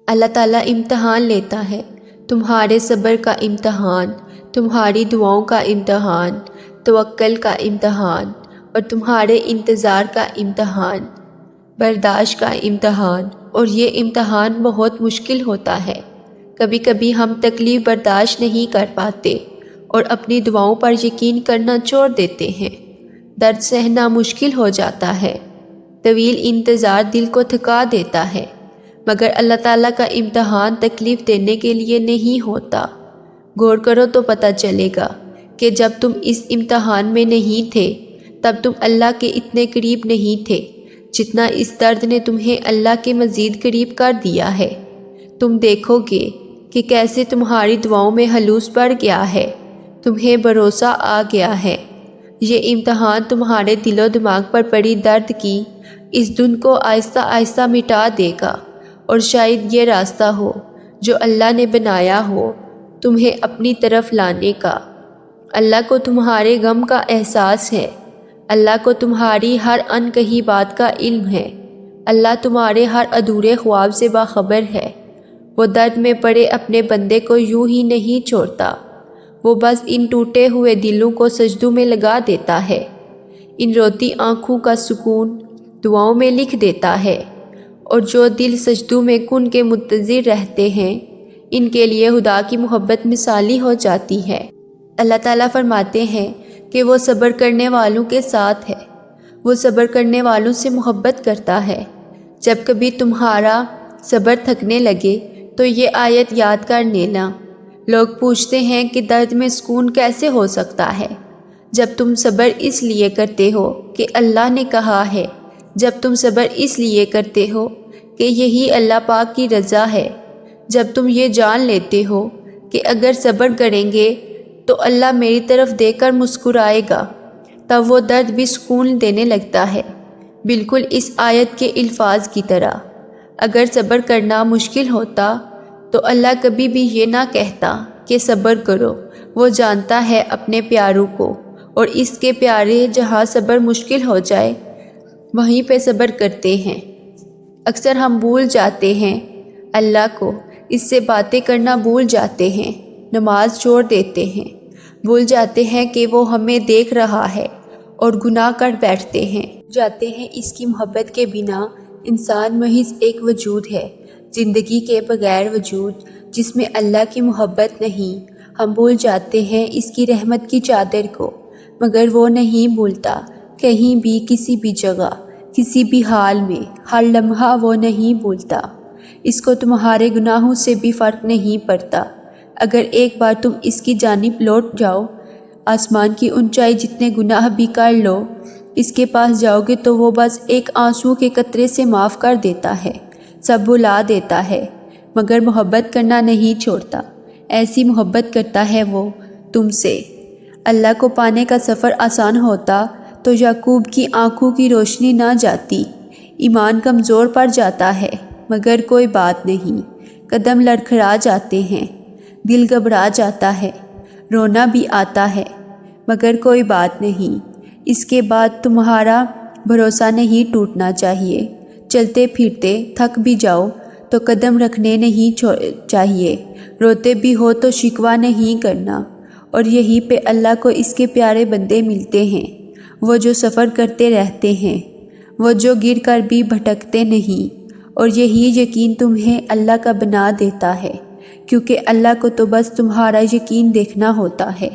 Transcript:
اللہ تعالیٰ امتحان لیتا ہے، تمہارے صبر کا امتحان، تمہاری دعاؤں کا امتحان، توکل کا امتحان اور تمہارے انتظار کا امتحان، برداشت کا امتحان۔ اور یہ امتحان بہت مشکل ہوتا ہے۔ کبھی کبھی ہم تکلیف برداشت نہیں کر پاتے اور اپنی دعاؤں پر یقین کرنا چھوڑ دیتے ہیں۔ درد سہنا مشکل ہو جاتا ہے، طویل انتظار دل کو تھکا دیتا ہے، مگر اللہ تعالیٰ کا امتحان تکلیف دینے کے لیے نہیں ہوتا۔ غور کرو تو پتہ چلے گا کہ جب تم اس امتحان میں نہیں تھے تب تم اللہ کے اتنے قریب نہیں تھے جتنا اس درد نے تمہیں اللہ کے مزید قریب کر دیا ہے۔ تم دیکھو گے کہ کیسے تمہاری دعاؤں میں خلوص بڑھ گیا ہے، تمہیں بھروسہ آ گیا ہے۔ یہ امتحان تمہارے دل و دماغ پر پڑی درد کی اس دھن کو آہستہ آہستہ مٹا دے گا، اور شاید یہ راستہ ہو جو اللہ نے بنایا ہو تمہیں اپنی طرف لانے کا۔ اللہ کو تمہارے غم کا احساس ہے، اللہ کو تمہاری ہر انکہی بات کا علم ہے، اللہ تمہارے ہر ادھورے خواب سے باخبر ہے۔ وہ درد میں پڑے اپنے بندے کو یوں ہی نہیں چھوڑتا، وہ بس ان ٹوٹے ہوئے دلوں کو سجدوں میں لگا دیتا ہے، ان روتی آنکھوں کا سکون دعاؤں میں لکھ دیتا ہے، اور جو دل سجدوں میں کن کے منتظر رہتے ہیں ان کے لیے خدا کی محبت مثالی ہو جاتی ہے۔ اللہ تعالیٰ فرماتے ہیں کہ وہ صبر کرنے والوں کے ساتھ ہے، وہ صبر کرنے والوں سے محبت کرتا ہے۔ جب کبھی تمہارا صبر تھکنے لگے تو یہ آیت یاد کر لینا۔ لوگ پوچھتے ہیں کہ درد میں سکون کیسے ہو سکتا ہے؟ جب تم صبر اس لیے کرتے ہو کہ اللہ نے کہا ہے، جب تم صبر اس لیے کرتے ہو کہ یہی اللہ پاک کی رضا ہے، جب تم یہ جان لیتے ہو کہ اگر صبر کریں گے تو اللہ میری طرف دیکھ کر مسکرائے گا، تب وہ درد بھی سکون دینے لگتا ہے، بالکل اس آیت کے الفاظ کی طرح۔ اگر صبر کرنا مشکل ہوتا تو اللہ کبھی بھی یہ نہ کہتا کہ صبر کرو۔ وہ جانتا ہے اپنے پیاروں کو، اور اس کے پیارے جہاں صبر مشکل ہو جائے وہیں پہ صبر کرتے ہیں۔ اکثر ہم بھول جاتے ہیں اللہ کو، اس سے باتیں کرنا بھول جاتے ہیں، نماز چھوڑ دیتے ہیں، بھول جاتے ہیں کہ وہ ہمیں دیکھ رہا ہے اور گناہ کر بیٹھتے ہیں، جاتے ہیں اس کی محبت کے بنا انسان محض ایک وجود ہے، زندگی کے بغیر وجود جس میں اللہ کی محبت نہیں۔ ہم بھول جاتے ہیں اس کی رحمت کی چادر کو، مگر وہ نہیں بھولتا، کہیں بھی کسی بھی جگہ کسی بھی حال میں ہر لمحہ وہ نہیں بھولتا۔ اس کو تمہارے گناہوں سے بھی فرق نہیں پڑتا۔ اگر ایک بار تم اس کی جانب لوٹ جاؤ، آسمان کی اونچائی جتنے گناہ بھی کر لو، اس کے پاس جاؤ گے تو وہ بس ایک آنسو کے قطرے سے معاف کر دیتا ہے، سب بھلا دیتا ہے، مگر محبت کرنا نہیں چھوڑتا۔ ایسی محبت کرتا ہے وہ تم سے۔ اللہ کو پانے کا سفر آسان ہوتا تو یعقوب کی آنکھوں کی روشنی نہ جاتی۔ ایمان کمزور پڑ جاتا ہے مگر کوئی بات نہیں، قدم لڑکھڑا جاتے ہیں، دل گھبرا جاتا ہے، رونا بھی آتا ہے، مگر کوئی بات نہیں۔ اس کے بعد تمہارا بھروسہ نہیں ٹوٹنا چاہیے۔ چلتے پھرتے تھک بھی جاؤ تو قدم رکھنے نہیں چاہیے، روتے بھی ہو تو شکوہ نہیں کرنا۔ اور یہیں پہ اللہ کو اس کے پیارے بندے ملتے ہیں، وہ جو سفر کرتے رہتے ہیں، وہ جو گر کر بھی بھٹکتے نہیں، اور یہی یقین تمہیں اللہ کا بنا دیتا ہے، کیونکہ اللہ کو تو بس تمہارا یقین دیکھنا ہوتا ہے۔